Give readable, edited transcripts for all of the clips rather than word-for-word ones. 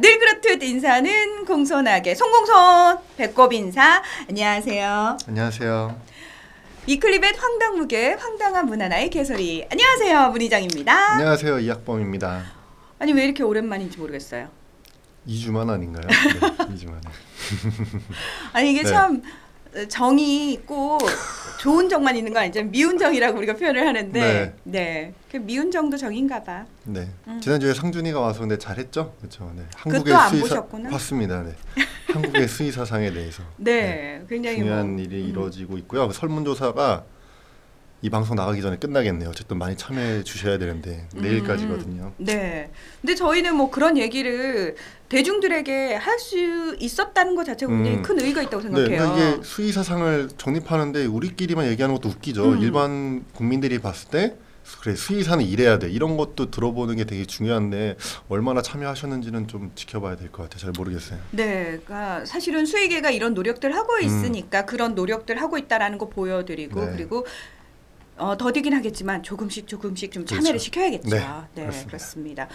늘 그렇듯 인사는 공손하게 송공손 배꼽 인사. 안녕하세요. 안녕하세요. 위클리벳 황당무계 황당한 문화나의 개소리. 안녕하세요. 문희정입니다. 안녕하세요. 이학범입니다. 아니 왜 이렇게 오랜만인지 모르겠어요. 2주만 아닌가요? 네, 2주만에. 아니 이게 네. 참 정이 있고 좋은 정만 있는 거 아니죠? 미운 정이라고 우리가 표현을 하는데 네. 그 미운 정도 정인가 봐. 네. 지난주에 상준이가 와서 근데 잘했죠? 그렇죠. 네. 그것도 안 보셨구나. 봤습니다. 네. 한국의 수의 사상에 대해서 네. 굉장히 중요한 일이 이루어지고 있고요. 설문조사가 이 방송 나가기 전에 끝나겠네요. 어쨌든 많이 참여해 주셔야 되는데 내일까지거든요. 네. 근데 저희는 뭐 그런 얘기를 대중들에게 할 수 있었다는 것 자체가 굉장히 큰 의의가 있다고 생각해요. 네, 그러니까 이게 수의 사상을 정립하는데 우리끼리만 얘기하는 것도 웃기죠. 일반 국민들이 봤을 때 그래 수의사는 이래야 돼 이런 것도 들어보는 게 되게 중요한데 얼마나 참여하셨는지는 좀 지켜봐야 될 것 같아요. 잘 모르겠어요. 네, 그러니까 사실은 수의계가 이런 노력들 하고 있으니까 그런 노력들 하고 있다라는 거 보여드리고 네. 그리고 더디긴 하겠지만 조금씩 좀 참여를 그렇죠. 시켜야겠죠. 네, 그렇습니다.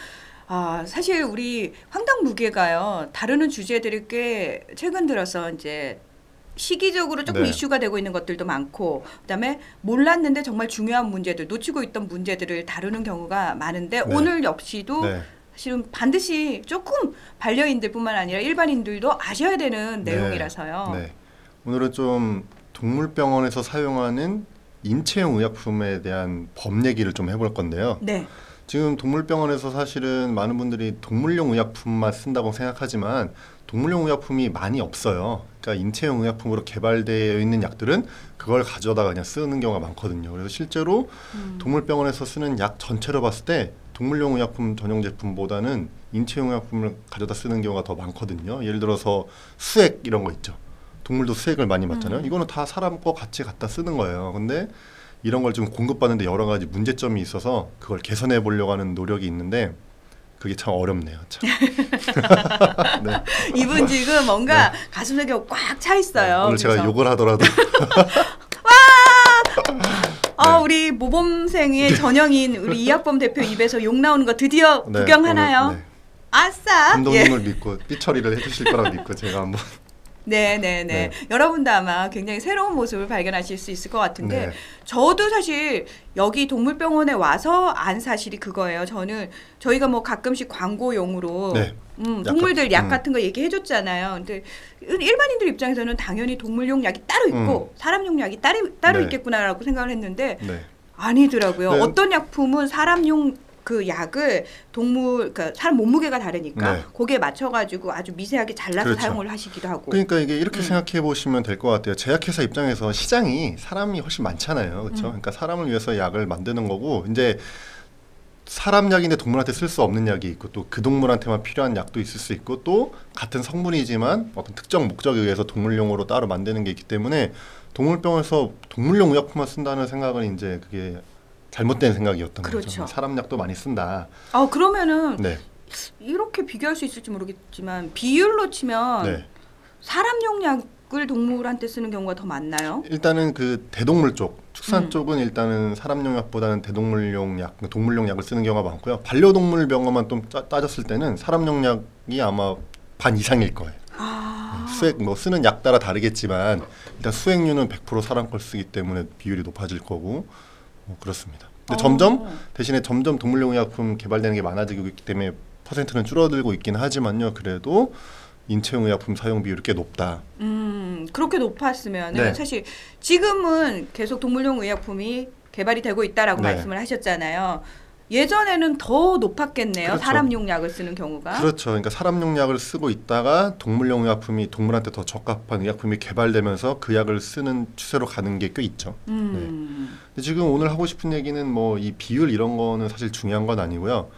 사실 우리 황당무계가요 다루는 주제들이 꽤 최근 들어서 이제 시기적으로 조금 네. 이슈가 되고 있는 것들도 많고 그다음에 몰랐는데 정말 중요한 문제들 놓치고 있던 문제들을 다루는 경우가 많은데 네. 오늘 역시도 네. 사실은 반드시 조금 반려인들뿐만 아니라 일반인들도 아셔야 되는 네. 내용이라서요. 네. 오늘은 좀 동물병원에서 사용하는 인체용 의약품에 대한 법 얘기를 좀 해볼 건데요. 네. 지금 동물병원에서 사실은 많은 분들이 동물용 의약품만 쓴다고 생각하지만 동물용 의약품이 많이 없어요. 그러니까 인체용 의약품으로 개발되어 있는 약들은 그걸 가져다가 그냥 쓰는 경우가 많거든요. 그래서 실제로 동물병원에서 쓰는 약 전체로 봤을 때 동물용 의약품 전용 제품보다는 인체용 의약품을 가져다 쓰는 경우가 더 많거든요. 예를 들어서 수액 이런 거 있죠. 동물도 수액을 많이 맞잖아요. 이거는 다 사람 거 같이 갖다 쓰는 거예요. 근데 이런 걸 지금 공급받는데 여러 가지 문제점이 있어서 그걸 개선해 보려고 하는 노력이 있는데 그게 참 어렵네요. 참. 네. 이분 지금 뭔가 가슴속에 꽉 차 있어요. 오늘 제가 그래서. 욕을 하더라도 우리 모범생의 전형인 우리 이학범 대표 입에서 욕 나오는 거 드디어 네, 구경하나요? 오늘, 네. 아싸! 감독님을 믿고 삐처리를 해주실 거라고 믿고 제가 한번 네. 여러분도 아마 굉장히 새로운 모습을 발견하실 수 있을 것 같은데 네. 저도 사실 여기 동물병원에 와서 안 사실이 그거예요. 저희가 뭐 가끔씩 광고용으로 네. 동물들 약 같은 거 얘기해줬잖아요. 근데 일반인들 입장에서는 당연히 동물용 약이 따로 있고 사람용 약이 따로 네. 있겠구나라고 생각을 했는데 네. 아니더라고요. 네. 어떤 약품은 사람용 그 약을 그러니까 사람 몸무게가 다르니까 네. 거기에 맞춰가지고 아주 미세하게 잘라서 그렇죠. 사용을 하시기도 하고. 그러니까 이게 이렇게 생각해 보시면 될 것 같아요. 제약회사 입장에서 시장이 사람이 훨씬 많잖아요. 그렇죠? 그러니까 사람을 위해서 약을 만드는 거고 이제 사람 약인데 동물한테 쓸 수 없는 약이 있고 또 그 동물한테만 필요한 약도 있을 수 있고 또 같은 성분이지만 어떤 특정 목적에 의해서 동물용으로 따로 만드는 게 있기 때문에 동물병원에서 동물용 의약품만 쓴다는 생각은 이제 그게 잘못된 생각이었던 그렇죠. 거죠. 사람 약도 많이 쓴다. 그러면은 네. 이렇게 비교할 수 있을지 모르겠지만 비율로 치면 네. 사람용 약을 동물한테 쓰는 경우가 더 많나요? 일단은 그 대동물 쪽, 축산 쪽은 일단은 사람용 약보다는 대동물용 약, 동물용 약을 쓰는 경우가 많고요. 반려동물 병원만 좀 따졌을 때는 사람용 약이 아마 반 이상일 거예요. 수액 뭐 쓰는 약 따라 다르겠지만 일단 수액류는 100% 사람 걸 쓰기 때문에 비율이 높아질 거고 그렇습니다. 근데 대신에 점점 동물용 의약품 개발되는 게 많아지고 있기 때문에 퍼센트는 줄어들고 있긴 하지만요. 그래도 인체용 의약품 사용 비율이 꽤 높다. 그렇게 높았으면 네. 사실 지금은 계속 동물용 의약품이 개발이 되고 있다라고 네. 말씀을 하셨잖아요. 예전에는 더 높았겠네요. 그렇죠. 사람용 약을 쓰는 경우가. 그렇죠. 그러니까 사람용 약을 쓰고 있다가 동물용 의약품이 동물한테 더 적합한 의약품이 개발되면서 그 약을 쓰는 추세로 가는 게 꽤 있죠. 네. 근데 지금 오늘 하고 싶은 얘기는 뭐 이 비율 이런 거는 사실 중요한 건 아니고요.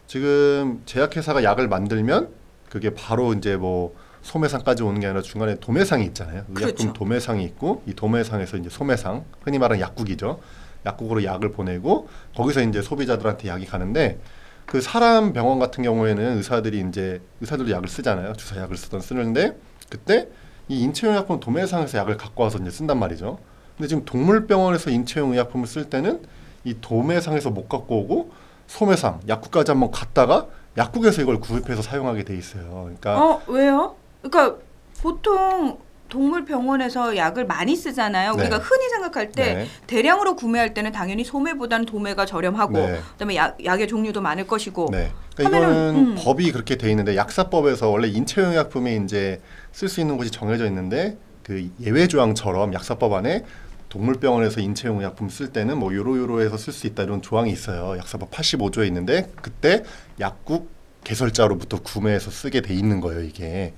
지금 제약회사가 약을 만들면 그게 바로 이제 뭐 소매상까지 오는 게 아니라 중간에 도매상이 있잖아요. 의약품 그렇죠. 도매상이 있고 이 도매상에서 이제 소매상, 흔히 말하는 약국이죠. 약국으로 약을 보내고 거기서 이제 소비자들한테 약이 가는데 그 사람 병원 같은 경우에는 의사들도 약을 쓰잖아요. 주사 약을 쓰는데 그때 이 인체용 의약품 도매상에서 약을 갖고 와서 이제 쓴단 말이죠. 근데 지금 동물병원에서 인체용 의약품을 쓸 때는 이 도매상에서 못 갖고 오고 소매상, 약국까지 한번 갔다가 약국에서 이걸 구입해서 사용하게 돼 있어요. 그러니까 왜요? 그러니까 보통 동물병원에서 약을 많이 쓰잖아요. 네. 우리가 흔히 생각할 때 네. 대량으로 구매할 때는 당연히 소매보다는 도매가 저렴하고 네. 그다음에 약의 종류도 많을 것이고. 네. 그러니까 이거는 법이 그렇게 돼 있는데 약사법에서 원래 인체용 약품에 이제 쓸 수 있는 곳이 정해져 있는데 그 예외 조항처럼 약사법 안에 동물병원에서 인체용 약품 쓸 때는 뭐 요로요로해서 쓸 수 있다 이런 조항이 있어요. 약사법 85조에 있는데 그때 약국 개설자로부터 구매해서 쓰게 돼 있는 거예요, 이게.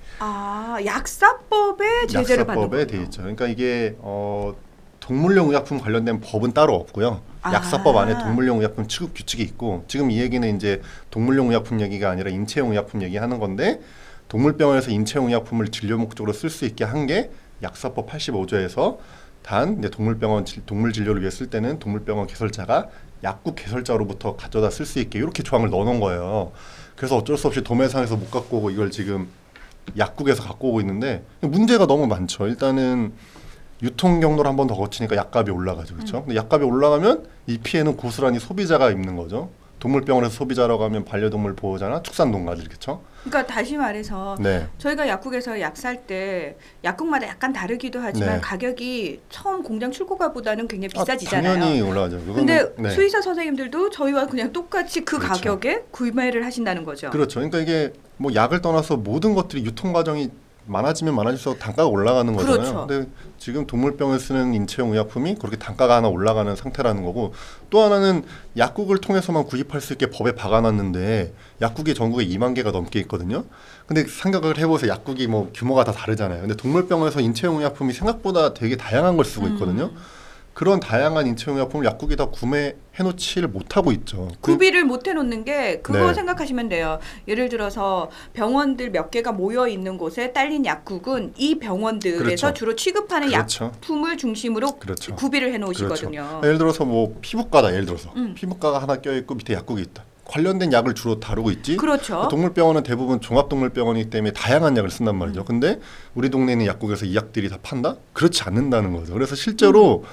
약사법에 제재를 받는 약사법에 돼 있죠. 그러니까 이게 동물용 의약품 관련된 법은 따로 없고요. 약사법 안에 동물용 의약품 취급 규칙이 있고 지금 이 얘기는 이제 동물용 의약품 얘기가 아니라 인체용 의약품 얘기하는 건데 동물병원에서 인체용 의약품을 진료 목적으로 쓸 수 있게 한 게 약사법 85조에서 단 이제 동물병원 동물 진료를 위해 쓸 때는 동물병원 개설자가 약국 개설자로부터 가져다 쓸 수 있게 이렇게 조항을 넣어놓은 거예요. 그래서 어쩔 수 없이 도매상에서 못 갖고 오고 이걸 지금 약국에서 갖고 오고 있는데 문제가 너무 많죠. 일단은 유통 경로를 한 번 더 거치니까 약값이 올라가죠, 그렇죠? 근데 약값이 올라가면 이 피해는 고스란히 소비자가 입는 거죠. 동물병원에서 소비자라고 하면 반려동물 보호자나 축산농가들, 그렇죠? 그러니까 다시 말해서 저희가 약국에서 약 살 때 약국마다 약간 다르기도 하지만 가격이 처음 공장 출고가보다는 굉장히 비싸지잖아요. 당연히 올라가죠. 근데 수의사 선생님들도 저희와 그냥 똑같이 그 가격에 구매를 하신다는 거죠. 그렇죠. 그러니까 이게 뭐 약을 떠나서 모든 것들이 유통 과정이 많아지면 많아질수록 단가가 올라가는 거잖아요. 그렇죠. 근데 지금 동물병을 쓰는 인체용 의약품이 그렇게 단가가 하나 올라가는 상태라는 거고 또 하나는 약국을 통해서만 구입할 수 있게 법에 박아놨는데 약국이 전국에 2만 개가 넘게 있거든요. 근데 생각을 해보세요. 약국이 뭐 규모가 다 다르잖아요. 근데 동물병원에서 인체용 의약품이 생각보다 되게 다양한 걸 쓰고 있거든요. 그런 다양한 인체용 의약품을 약국이 다 구매해놓지를 못하고 있죠. 구비를 못 해놓는 게 그거 생각하시면 돼요. 예를 들어서 병원들 몇 개가 모여 있는 곳에 딸린 약국은 이 병원들에서 주로 취급하는 약품을 중심으로 구비를 해놓으시거든요. 예를 들어서 뭐 피부과다. 예를 들어서 피부과가 하나 껴있고 밑에 약국이 있다. 관련된 약을 주로 다루고 있지. 그렇죠. 동물병원은 대부분 종합동물병원이기 때문에 다양한 약을 쓴단 말이죠. 근데 우리 동네에 있는 약국에서 이 약들이 다 판다? 그렇지 않는다는 거죠. 그래서 실제로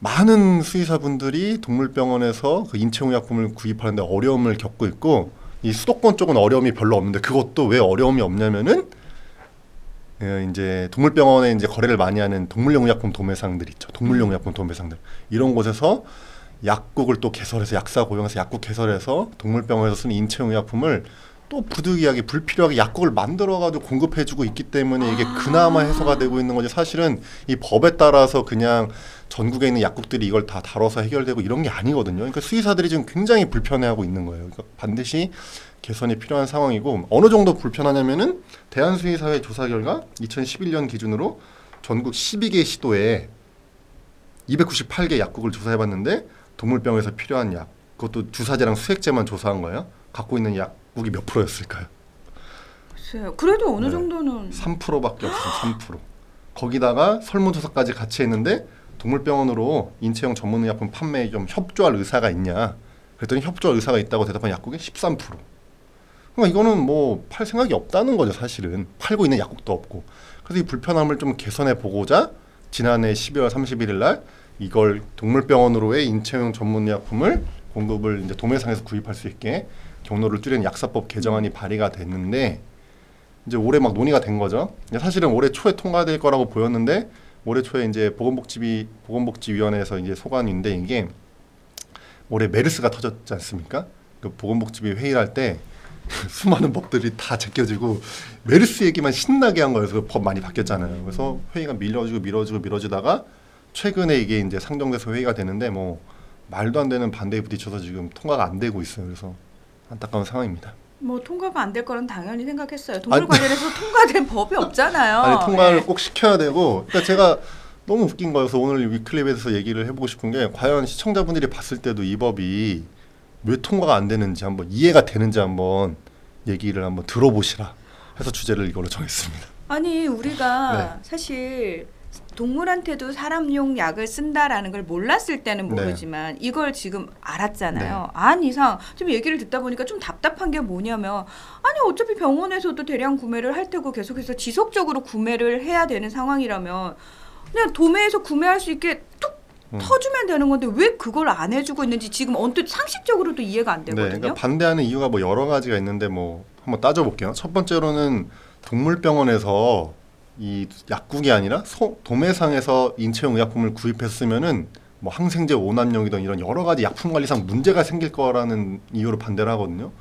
많은 수의사분들이 동물병원에서 그 인체용 약품을 구입하는데 어려움을 겪고 있고 이 수도권 쪽은 어려움이 별로 없는데 그것도 왜 어려움이 없냐면은 이제 동물병원에 이제 거래를 많이 하는 동물용 의약품 도매상들 있죠. 동물용 의약품 도매상들 이런 곳에서 약국을 또 개설해서 약사 고용해서 약국 개설해서 동물병원에서 쓰는 인체용 의약품을 또 부득이하게 불필요하게 약국을 만들어가지고 공급해주고 있기 때문에 이게 그나마 해소가 되고 있는 거지. 사실은 이 법에 따라서 그냥 전국에 있는 약국들이 이걸 다 다뤄서 해결되고 이런 게 아니거든요. 그러니까 수의사들이 지금 굉장히 불편해하고 있는 거예요. 그러니까 반드시 개선이 필요한 상황이고 어느 정도 불편하냐면은 대한수의사회 조사 결과 2011년 기준으로 전국 12개 시도에 298개 약국을 조사해봤는데 동물병에서 필요한 약, 그것도 주사제랑 수액제만 조사한 거예요. 갖고 있는 약국이 몇 프로였을까요? 글쎄요. 그래도 어느 정도는 3%밖에 없어요. 3%. 거기다가 설문조사까지 같이 했는데 동물병원으로 인체용 전문의약품 판매에 좀 협조할 의사가 있냐? 그랬더니 협조할 의사가 있다고 대답한 약국이 13%. 그러니까 이거는 뭐 팔 생각이 없다는 거죠. 사실은 팔고 있는 약국도 없고. 그래서 이 불편함을 좀 개선해 보고자 지난해 12월 31일 날 이걸 동물병원으로의 인체용 전문의약품을 공급을 이제 도매상에서 구입할 수 있게 경로를 줄이는 약사법 개정안이 발의가 됐는데 이제 올해 막 논의가 된 거죠. 사실은 올해 초에 통과될 거라고 보였는데 올해 초에 이제 보건복지위원회에서 이제 소관인데 이게 올해 메르스가 터졌지 않습니까? 그 보건복지위 회의를 할 때 수많은 법들이 다 제껴지고 메르스 얘기만 신나게 한 거예요. 그래서 법 많이 바뀌었잖아요. 그래서 회의가 미뤄지다가 최근에 이게 이제 상정돼서 회의가 되는데 뭐 말도 안 되는 반대에 부딪혀서 지금 통과가 안 되고 있어요. 그래서 안타까운 상황입니다. 뭐 통과가 안 될 거는 당연히 생각했어요. 동물 관련해서 통과된 법이 없잖아요. 아니 통과를 꼭 시켜야 되고. 그러니까 제가 너무 웃긴 거여서 오늘 위클립에서 얘기를 해보고 싶은 게 과연 시청자분들이 봤을 때도 이 법이 왜 통과가 안 되는지 한번 이해가 되는지 한번 얘기를 한번 들어보시라 해서 주제를 이걸로 정했습니다. 아니 우리가 사실 동물한테도 사람용 약을 쓴다라는 걸 몰랐을 때는 모르지만 이걸 지금 알았잖아요. 안 이상 지금 얘기를 듣다 보니까 좀 답답한 게 뭐냐면 아니 어차피 병원에서도 대량 구매를 할 테고 계속해서 지속적으로 구매를 해야 되는 상황이라면 그냥 도매에서 구매할 수 있게 뚝 터주면 되는 건데 왜 그걸 안 해주고 있는지 지금 언뜻 상식적으로도 이해가 안 되거든요. 네, 그러니까 반대하는 이유가 뭐 여러 가지가 있는데 뭐 한번 따져볼게요. 첫 번째로는 동물병원에서 이 약국이 아니라 도매상에서 인체용 의약품을 구입해서 쓰면은 뭐 항생제 오남용이든 이런 여러 가지 약품 관리상 문제가 생길 거라는 이유로 반대를 하거든요.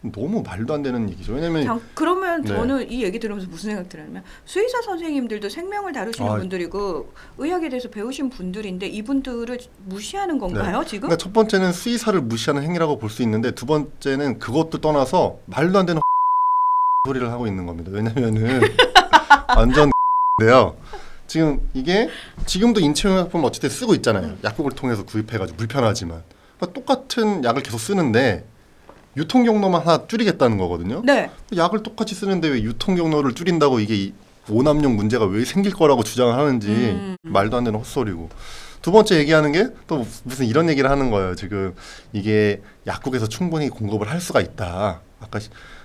너무 말도 안 되는 얘기죠. 왜냐면 그러면 네. 저는 이 얘기 들으면서 무슨 생각 들냐면 수의사 선생님들도 생명을 다루시는 분들이고 의학에 대해서 배우신 분들인데 이분들을 무시하는 건가요, 네. 지금? 그러니까 첫 번째는 수의사를 무시하는 행위라고 볼 수 있는데 두 번째는 그것도 떠나서 말도 안 되는 소리를 하고 있는 겁니다. 왜냐면은 완전 인데요. 지금 이게 지금도 인체용 약품을 어쨌든 쓰고 있잖아요. 약국을 통해서 구입해가지고 불편하지만 그러니까 똑같은 약을 계속 쓰는데 유통 경로만 하나 줄이겠다는 거거든요. 네. 약을 똑같이 쓰는데 왜 유통 경로를 줄인다고 이게 오남용 문제가 왜 생길 거라고 주장을 하는지 말도 안 되는 헛소리고. 두 번째 얘기하는 게 또 무슨 이런 얘기를 하는 거예요. 지금 이게 약국에서 충분히 공급을 할 수가 있다. 아까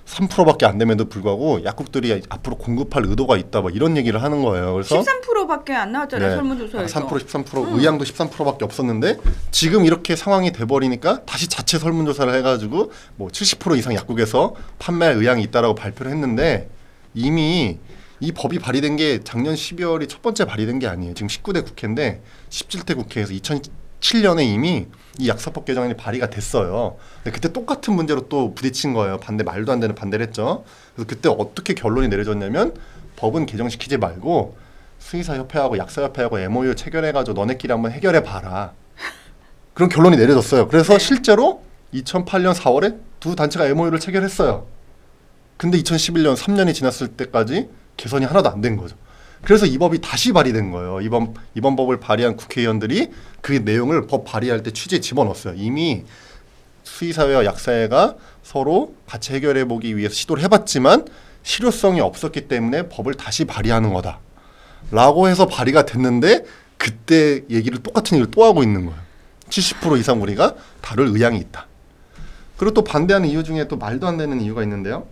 3%밖에 안 됨에도 불구하고 약국들이 앞으로 공급할 의도가 있다. 뭐 이런 얘기를 하는 거예요. 그래서 13%밖에 안 나왔잖아요. 네. 설문조사에서. 3%, 13%, 의향도 13%밖에 없었는데 지금 이렇게 상황이 돼버리니까 다시 자체 설문조사를 해가지고 뭐 70% 이상 약국에서 판매할 의향이 있다라고 발표를 했는데 이미 이 법이 발의된 게 작년 12월이 첫 번째 발의된 게 아니에요. 지금 19대 국회인데 17대 국회에서 2007년에 이미 이 약사법 개정안이 발의가 됐어요. 근데 그때 똑같은 문제로 또 부딪힌 거예요. 말도 안 되는 반대를 했죠. 그래서 그때 어떻게 결론이 내려졌냐면 법은 개정시키지 말고 수의사협회하고 약사협회하고 MOU 체결해가지고 너네끼리 한번 해결해봐라. 그런 결론이 내려졌어요. 그래서 네. 실제로 2008년 4월에 두 단체가 MOU를 체결했어요. 근데 2011년 3년이 지났을 때까지 개선이 하나도 안 된 거죠. 그래서 이 법이 다시 발의된 거예요. 이번 법을 발의한 국회의원들이 그 내용을 법 발의할 때 취지에 집어넣었어요. 이미 수의사회와 약사회가 서로 같이 해결해보기 위해서 시도를 해봤지만 실효성이 없었기 때문에 법을 다시 발의하는 거다. 라고 해서 발의가 됐는데 그때 얘기를 똑같은 얘기를 또 하고 있는 거예요. 70% 이상 우리가 다룰 의향이 있다. 그리고 또 반대하는 이유 중에 또 말도 안 되는 이유가 있는데요.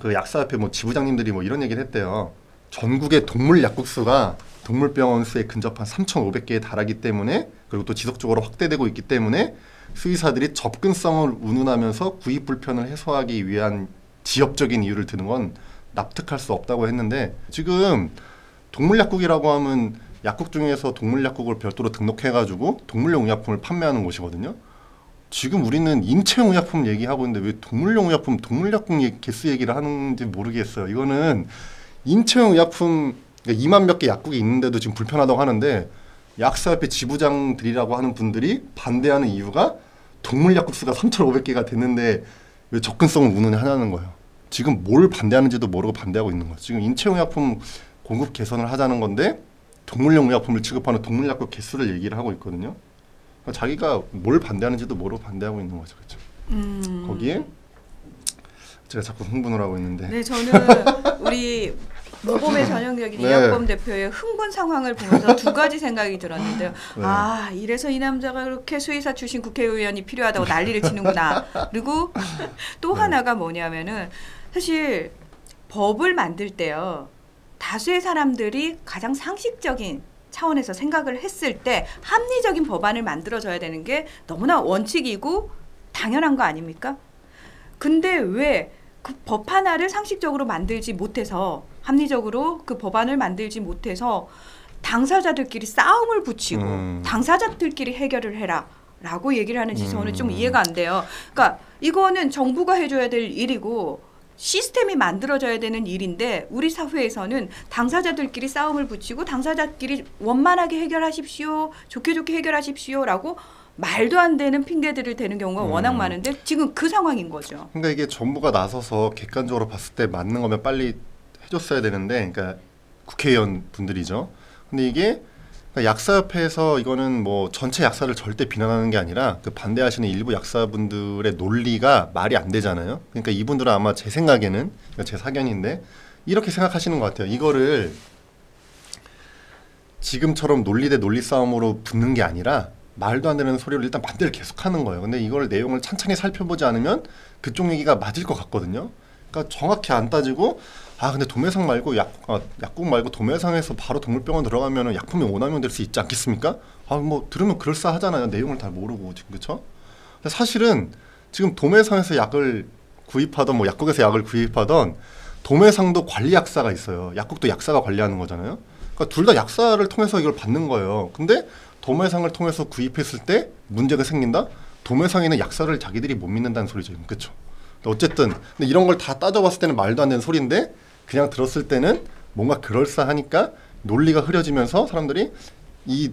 그 약사협회 뭐 지부장님들이 뭐 이런 얘기를 했대요. 전국의 동물 약국 수가 동물병원 수에 근접한 3,500개에 달하기 때문에 그리고 또 지속적으로 확대되고 있기 때문에 수의사들이 접근성을 운운하면서 구입 불편을 해소하기 위한 지엽적인 이유를 드는 건 납득할 수 없다고 했는데 지금 동물약국이라고 하면 약국 중에서 동물약국을 별도로 등록해가지고 동물용 의약품을 판매하는 곳이거든요. 지금 우리는 인체용 의약품 얘기하고 있는데 왜 동물용 의약품, 동물약국 개수 얘기를 하는지 모르겠어요. 이거는 인체용 의약품 2만 몇 개 약국이 있는데도 지금 불편하다고 하는데 약사협회 지부장들이라고 하는 분들이 반대하는 이유가 동물약국 수가 3,500개가 됐는데 왜 접근성을 운운하냐는 거예요. 지금 뭘 반대하는지도 모르고 반대하고 있는 거예요. 지금 인체용 의약품 공급 개선을 하자는 건데 동물용 의약품을 취급하는 동물약국 개수를 얘기를 하고 있거든요. 그러니까 자기가 뭘 반대하는지도 모르고 반대하고 있는 거죠. 그렇죠? 거기에 제가 자꾸 흥분을 하고 있는데 네, 저는 우리 모범의 전형적인 네. 이학범 대표의 흥분 상황을 보면서 두 가지 생각이 들었는데요. 네. 아, 이래서 이 남자가 그렇게 수의사 출신 국회의원이 필요하다고 난리를 치는구나. 그리고 또 네. 하나가 뭐냐면은 사실 법을 만들 때요. 다수의 사람들이 가장 상식적인 차원에서 생각을 했을 때 합리적인 법안을 만들어줘야 되는 게 너무나 원칙이고 당연한 거 아닙니까? 근데 왜 그 법 하나를 상식적으로 만들지 못해서 합리적으로 그 법안을 만들지 못해서 당사자들끼리 싸움을 붙이고 당사자들끼리 해결을 해라 라고 얘기를 하는지 저는 좀 이해가 안 돼요. 그러니까 이거는 정부가 해줘야 될 일이고 시스템이 만들어져야 되는 일인데 우리 사회에서는 당사자들끼리 싸움을 붙이고 당사자끼리 원만하게 해결하십시오. 좋게 좋게 해결하십시오라고 말도 안 되는 핑계들을 대는 경우가 워낙 많은데 지금 그 상황인 거죠. 그러니까 이게 정부가 나서서 객관적으로 봤을 때 맞는 거면 빨리 해줬어야 되는데 그러니까 국회의원 분들이죠. 근데 이게 약사협회에서 이거는 뭐 전체 약사를 절대 비난하는 게 아니라 그 반대하시는 일부 약사분들의 논리가 말이 안 되잖아요. 그러니까 이분들은 아마 제 생각에는 제 사견인데 이렇게 생각하시는 것 같아요. 이거를 지금처럼 논리 대 논리 싸움으로 붙는 게 아니라 말도 안 되는 소리를 일단 반대를 계속하는 거예요. 근데 이걸 내용을 찬찬히 살펴보지 않으면 그쪽 얘기가 맞을 것 같거든요. 그러니까 정확히 안 따지고 근데 도매상 말고 약국 말고 도매상에서 바로 동물병원 들어가면 약품이 오남용 될 수 있지 않겠습니까? 뭐 들으면 그럴싸하잖아요. 내용을 다 모르고 지금 그렇죠? 사실은 지금 도매상에서 약을 구입하던 뭐 약국에서 약을 구입하던 도매상도 관리 약사가 있어요. 약국도 약사가 관리하는 거잖아요. 그러니까 둘 다 약사를 통해서 이걸 받는 거예요. 근데 도매상을 통해서 구입했을 때 문제가 생긴다? 도매상에는 약사를 자기들이 못 믿는다는 소리죠. 그렇죠? 어쨌든 근데 이런 걸 다 따져봤을 때는 말도 안 되는 소리인데 그냥 들었을 때는 뭔가 그럴싸하니까 논리가 흐려지면서 사람들이 이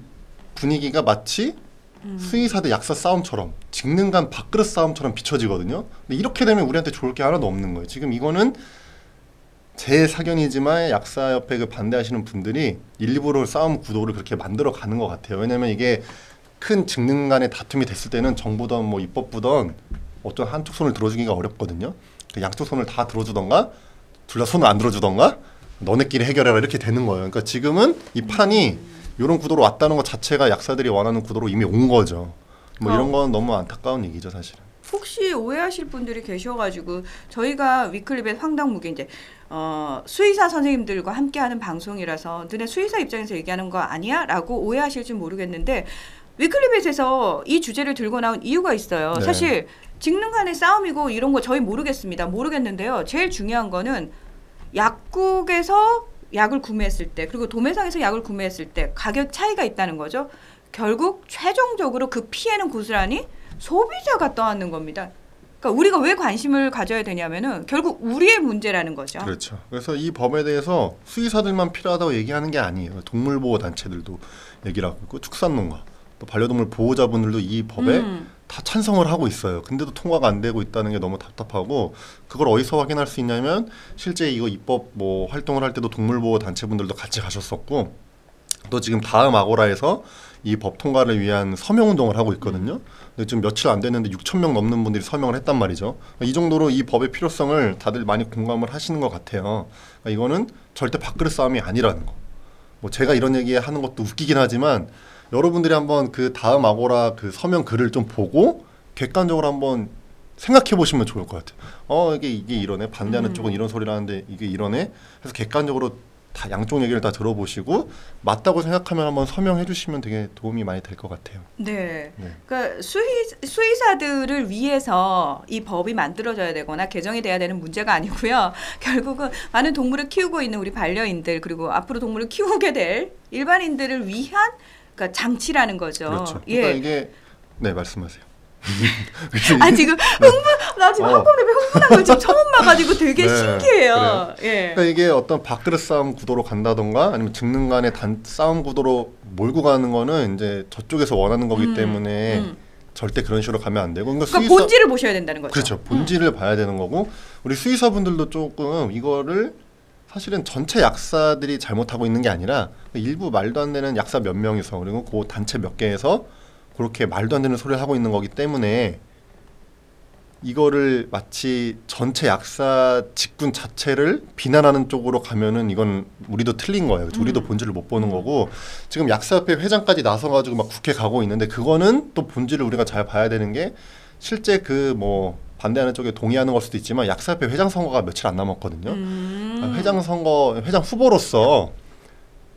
분위기가 마치 수의사 대 약사 싸움처럼 직능간 밥그릇 싸움처럼 비춰지거든요. 근데 이렇게 되면 우리한테 좋을 게 하나도 없는 거예요. 지금 이거는 제 사견이지만 약사협회 그 반대하시는 분들이 일부러 싸움 구도를 그렇게 만들어 가는 것 같아요. 왜냐하면 이게 큰 직능 간의 다툼이 됐을 때는 정부든 뭐 입법부든 어떤 한쪽 손을 들어주기가 어렵거든요. 그 양쪽 손을 다 들어주던가 둘 다 손을 안 들어주던가 너네끼리 해결해라 이렇게 되는 거예요. 그러니까 지금은 이 판이 이런 구도로 왔다는 것 자체가 약사들이 원하는 구도로 이미 온 거죠. 뭐 이런 건 너무 안타까운 얘기죠, 사실은. 혹시 오해하실 분들이 계셔가지고 저희가 위클립의 황당무계 이제 수의사 선생님들과 함께하는 방송이라서 너네 수의사 입장에서 얘기하는 거 아니야? 라고 오해하실지 모르겠는데 위클립에서 이 주제를 들고 나온 이유가 있어요. 네. 사실 직능 간의 싸움이고 이런 거 저희 모르겠는데요. 제일 중요한 거는 약국에서 약을 구매했을 때 그리고 도매상에서 약을 구매했을 때 가격 차이가 있다는 거죠. 결국 최종적으로 그 피해는 고스란히 소비자가 떠안는 겁니다. 그러니까 우리가 왜 관심을 가져야 되냐면은 결국 우리의 문제라는 거죠. 그렇죠. 그래서 이 법에 대해서 수의사들만 필요하다고 얘기하는 게 아니에요. 동물보호 단체들도 얘기를 하고 있고 축산농가 또 반려동물 보호자분들도 이 법에 다 찬성을 하고 있어요. 근데도 통과가 안 되고 있다는 게 너무 답답하고 그걸 어디서 확인할 수 있냐면 실제 이거 입법 뭐 활동을 할 때도 동물보호 단체분들도 같이 가셨었고 또 지금 다음 아고라에서 이 법 통과를 위한 서명 운동을 하고 있거든요. 근데 지금 며칠 안 됐는데 6,000명 넘는 분들이 서명을 했단 말이죠. 이 정도로 이 법의 필요성을 다들 많이 공감을 하시는 것 같아요. 그러니까 이거는 절대 밥그릇 싸움이 아니라는 거. 뭐 제가 이런 얘기 하는 것도 웃기긴 하지만 여러분들이 한번 그 다음 아고라 그 서명 글을 좀 보고 객관적으로 한번 생각해 보시면 좋을 것 같아요. 이게 이러네. 반대하는 쪽은 이런 소리를 하는데 이게 이러네. 그래서 객관적으로 다 양쪽 얘기를 다 들어보시고 맞다고 생각하면 한번 서명해 주시면 되게 도움이 많이 될 것 같아요. 네. 그러니까 수의사들을 위해서 이 법이 만들어져야 되거나 개정이 돼야 되는 문제가 아니고요. 결국은 많은 동물을 키우고 있는 우리 반려인들 그리고 앞으로 동물을 키우게 될 일반인들을 위한 그러니까 장치라는 거죠. 그렇죠. 그러니까 이게 네 말씀하세요. 지금 나 지금 한꺼번에 흥분한 걸 지금 처음 봐가지고 되게 신기해요. 예. 그러니까 이게 어떤 밥그릇 싸움 구도로 간다던가 아니면 직능 간의 싸움 구도로 몰고 가는 거는 이제 저쪽에서 원하는 거기 때문에 절대 그런 식으로 가면 안 되고. 그러니까 본질을 보셔야 된다는 거죠. 그렇죠. 본질을 봐야 되는 거고 우리 수의사분들도 조금 이거를 사실은 전체 약사들이 잘못하고 있는 게 아니라 일부 말도 안 되는 약사 몇 명이서 그리고 그 단체 몇 개에서 그렇게 말도 안 되는 소리를 하고 있는 거기 때문에 이거를 마치 전체 약사 직군 자체를 비난하는 쪽으로 가면은 이건 우리도 틀린 거예요. 우리도 본질을 못 보는 거고 지금 약사협회 회장까지 나서가지고 막 국회 가고 있는데 그거는 또 본질을 우리가 잘 봐야 되는 게 실제 그 뭐 반대하는 쪽에 동의하는 걸 수도 있지만 약사협회 회장 선거가 며칠 안 남았거든요. 회장 후보로서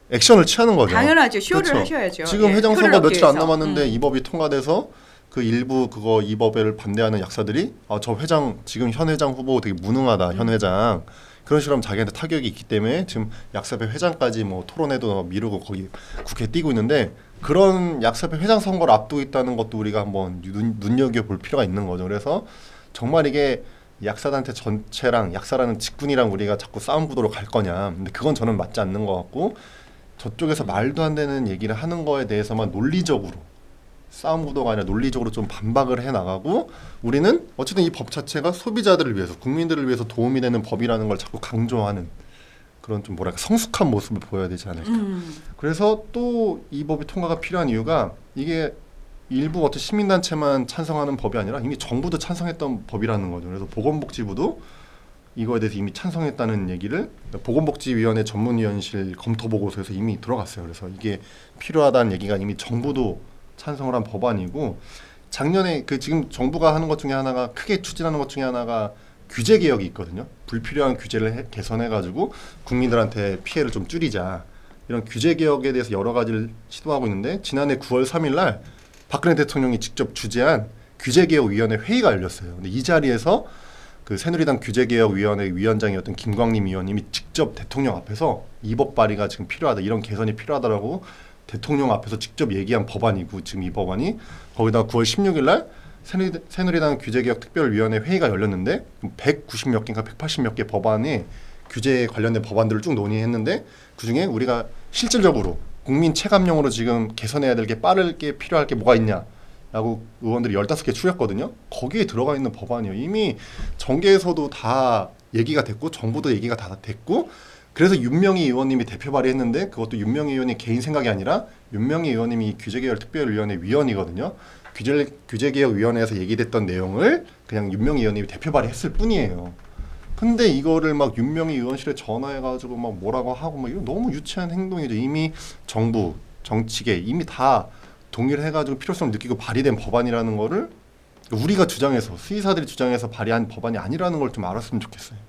액션을 취하는 거죠. 당연하죠. 쇼를 그렇죠. 하셔야죠. 지금 회장 선거 며칠 안 남았는데 이 법이 통과돼서 그 일부 이 법을 반대하는 약사들이 저 회장 지금 현 회장 후보 되게 무능하다. 현 회장 그런 식으로 하면 자기한테 타격이 있기 때문에 지금 약사협회 회장까지 뭐 토론회도 미루고 거기 국회에 뛰고 있는데 그런 약사협회 회장 선거를 앞두고 있다는 것도 우리가 한번 눈여겨볼 필요가 있는 거죠. 그래서 정말 이게 약사단체 전체랑 약사라는 직군이랑 우리가 자꾸 싸움 구도로 갈 거냐. 근데 그건 저는 맞지 않는 것 같고 저쪽에서 말도 안 되는 얘기를 하는 거에 대해서만 논리적으로 싸움 구도가 아니라 논리적으로 좀 반박을 해나가고 우리는 어쨌든 이 법 자체가 소비자들을 위해서 국민들을 위해서 도움이 되는 법이라는 걸 자꾸 강조하는 그런 좀 뭐랄까 성숙한 모습을 보여야 되지 않을까. 그래서 또 이 법이 통과가 필요한 이유가 이게 일부 어떤 시민단체만 찬성하는 법이 아니라 이미 정부도 찬성했던 법이라는 거죠. 그래서 보건복지부도 이거에 대해서 이미 찬성했다는 얘기를 보건복지위원회 전문위원실 검토보고서에서 이미 들어갔어요. 그래서 이게 필요하다는 얘기가 이미 정부도 찬성을 한 법안이고 작년에 그 지금 정부가 하는 것 중에 하나가 크게 추진하는 것 중에 하나가 규제 개혁이 있거든요. 불필요한 규제를 개선해가지고 국민들한테 피해를 좀 줄이자. 이런 규제 개혁에 대해서 여러 가지를 시도하고 있는데 지난해 9월 3일 날 박근혜 대통령이 직접 주재한 규제개혁위원회 회의가 열렸어요. 근데 이 자리에서 그 새누리당 규제개혁위원회 위원장이었던 김광림 의원님이 직접 대통령 앞에서 이 법 발의가 지금 필요하다, 이런 개선이 필요하다라고 대통령 앞에서 직접 얘기한 법안이고, 지금 이 법안이 거기다가 9월 16일 날 새누리당 규제개혁특별위원회 회의가 열렸는데 190 몇 개인가 180 몇 개 법안에 규제에 관련된 법안들을 쭉 논의했는데 그중에 우리가 실질적으로 국민 체감용으로 지금 개선해야 될 게 빠르게 필요할 게 뭐가 있냐라고 의원들이 15개 추렸거든요. 거기에 들어가 있는 법안이요. 이미 정계에서도 다 얘기가 됐고 정부도 얘기가 다 됐고, 그래서 윤명희 의원님이 대표 발의했는데 그것도 윤명희 의원이 개인 생각이 아니라 윤명희 의원님이 규제개혁특별위원회 위원이거든요. 규제개혁위원회에서 얘기됐던 내용을 그냥 윤명희 의원님이 대표 발의했을 뿐이에요. 근데 이거를 막 윤명희 의원실에 전화해가지고 막 뭐라고 하고 막 이거 너무 유치한 행동이죠. 이미 정부, 정치계 이미 다 동의를 해가지고 필요성을 느끼고 발의된 법안이라는 거를 우리가 주장해서, 수의사들이 주장해서 발의한 법안이 아니라는 걸 좀 알았으면 좋겠어요.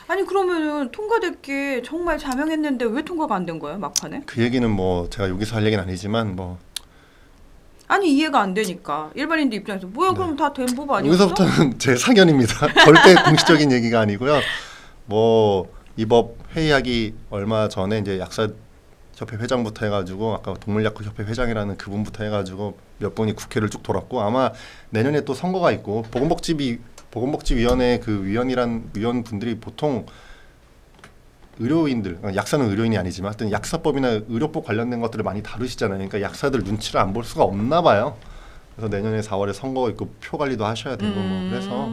아니 그러면은 통과됐기에 정말 자명했는데 왜 통과가 안 된 거예요, 막판에? 그 얘기는 뭐 제가 여기서 할 얘기는 아니지만 뭐 아니 이해가 안 되니까 일반인들 입장에서 뭐야 그럼 다 된 법 아니었어? 여기서부터는 제 사견입니다. 절대 공식적인 얘기가 아니고요. 뭐 이 법 회의하기 얼마 전에 이제 약사협회 회장부터 해가지고 아까 동물약국협회 회장이라는 그분부터 해가지고 몇 분이 국회를 쭉 돌았고, 아마 내년에 또 선거가 있고 보건복지위원회 그 위원분들이 보통 의료인들, 약사는 의료인이 아니지만 하여튼 약사법이나 의료법 관련된 것들을 많이 다루시잖아요. 그러니까 약사들 눈치를 안 볼 수가 없나 봐요. 그래서 내년에 4월에 선거가 있고 표 관리도 하셔야 되고 뭐 그래서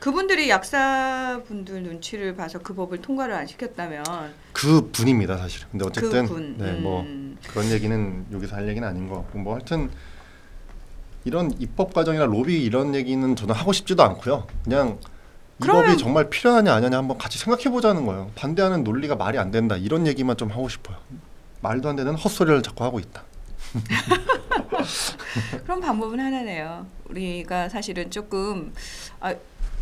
그분들이 약사분들 눈치를 봐서 그 법을 통과를 안 시켰다면 그 분입니다, 사실. 근데 어쨌든 그 네, 뭐 그런 얘기는 여기서 할 얘기는 아닌 것 같고, 뭐 하여튼 이런 입법 과정이나 로비 이런 얘기는 저는 하고 싶지도 않고요. 그냥 이 법이 정말 필요하냐 아니냐 한번 같이 생각해 보자는 거예요. 반대하는 논리가 말이 안 된다 이런 얘기만 좀 하고 싶어요. 말도 안 되는 헛소리를 자꾸 하고 있다. 그런 방법은 하나네요. 우리가 사실은 조금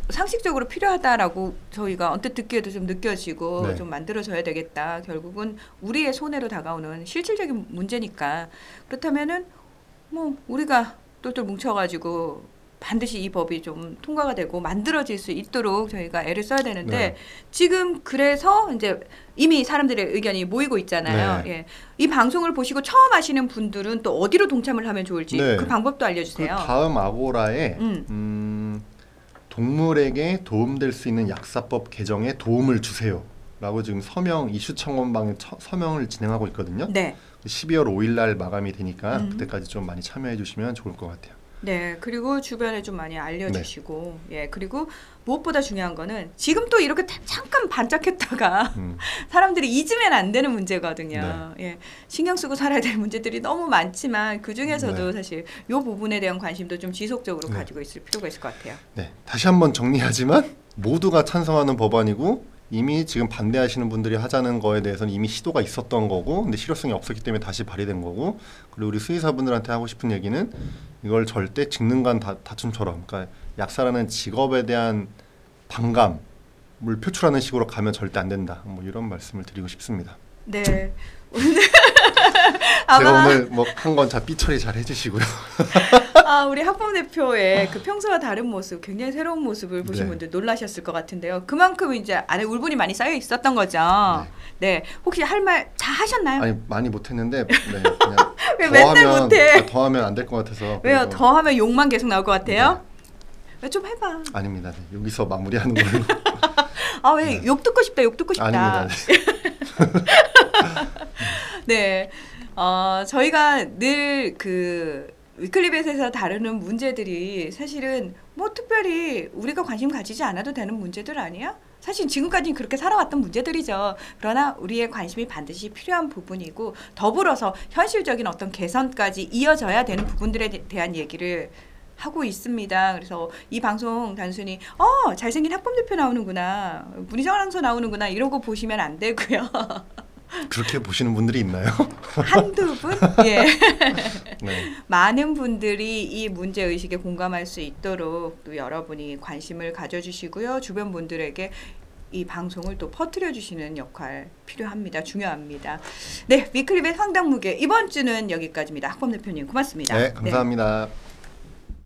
상식적으로 필요하다라고 저희가 언뜻 듣기에도 좀 느껴지고 네. 좀 만들어져야 되겠다. 결국은 우리의 손해로 다가오는 실질적인 문제니까. 그렇다면은 뭐 우리가 똘똘 뭉쳐가지고 반드시 이 법이 좀 통과가 되고 만들어질 수 있도록 저희가 애를 써야 되는데 네. 지금 그래서 이제 이미 사람들의 의견이 모이고 있잖아요. 네. 예. 이 방송을 보시고 처음 하시는 분들은 또 어디로 동참을 하면 좋을지 네. 그 방법도 그 알려주세요. 다음 아고라에 동물에게 도움될 수 있는 약사법 개정에 도움을 주세요라고 지금 서명 이슈 청원방에 서명을 진행하고 있거든요. 네. 12월 5일 날 마감이 되니까 그때까지 좀 많이 참여해 주시면 좋을 것 같아요. 네, 그리고 주변에 좀 많이 알려주시고, 예, 그리고 무엇보다 중요한 거는 지금 또 이렇게 잠깐 반짝했다가 사람들이 잊으면 안 되는 문제거든요. 네. 예, 신경 쓰고 살아야 될 문제들이 너무 많지만 그 중에서도 네. 사실 이 부분에 대한 관심도 좀 지속적으로 네. 가지고 있을 필요가 있을 것 같아요. 네, 다시 한번 정리하지만 모두가 찬성하는 법안이고 이미 지금 반대하시는 분들이 하자는 거에 대해서는 이미 시도가 있었던 거고, 근데 실효성이 없었기 때문에 다시 발의된 거고, 그리고 우리 수의사분들한테 하고 싶은 얘기는 이걸 절대 직능간 다툼처럼, 그러니까 약사라는 직업에 대한 반감을 표출하는 식으로 가면 절대 안 된다. 뭐 이런 말씀을 드리고 싶습니다. 네. 제가 오늘 뭐 한 건 삐 처리 잘 해주시고요. 우리 학범 대표의 그 평소와 다른 모습, 굉장히 새로운 모습을 보신 네. 분들 놀라셨을 것 같은데요. 그만큼 이제 안에 울분이 많이 쌓여 있었던 거죠. 네. 혹시 할 말 다 하셨나요? 아니 많이 못했는데 네, 그냥 왜 맨날 못해? 더하면 안 될 것 같아서. 왜요? 더 하면 욕만 계속 나올 것 같아요? 네. 좀 해봐. 아닙니다. 네, 여기서 마무리하는 걸로. 왜 욕 듣고 싶다. 욕 듣고 싶다. 아닙니다. 네. 저희가 늘 그 위클리벳에서 다루는 문제들이 사실은 뭐 특별히 우리가 관심 가지지 않아도 되는 문제들 아니야? 사실 지금까지는 그렇게 살아왔던 문제들이죠. 그러나 우리의 관심이 반드시 필요한 부분이고 더불어서 현실적인 어떤 개선까지 이어져야 되는 부분들에 대한 얘기를 하고 있습니다. 그래서 이 방송 단순히 잘생긴 학범 대표 나오는구나, 문희정 아나운서 나오는구나 이러고 보시면 안 되고요. 그렇게 보시는 분들이 있나요? 한두 분? 예. 네. 많은 분들이 이 문제 의식에 공감할 수 있도록 또 여러분이 관심을 가져주시고요. 주변 분들에게 이 방송을 또 퍼뜨려 주시는 역할 필요합니다. 중요합니다. 네, 위클리벳 황당무계 이번 주는 여기까지입니다. 학범 대표님 고맙습니다. 네, 감사합니다. 네.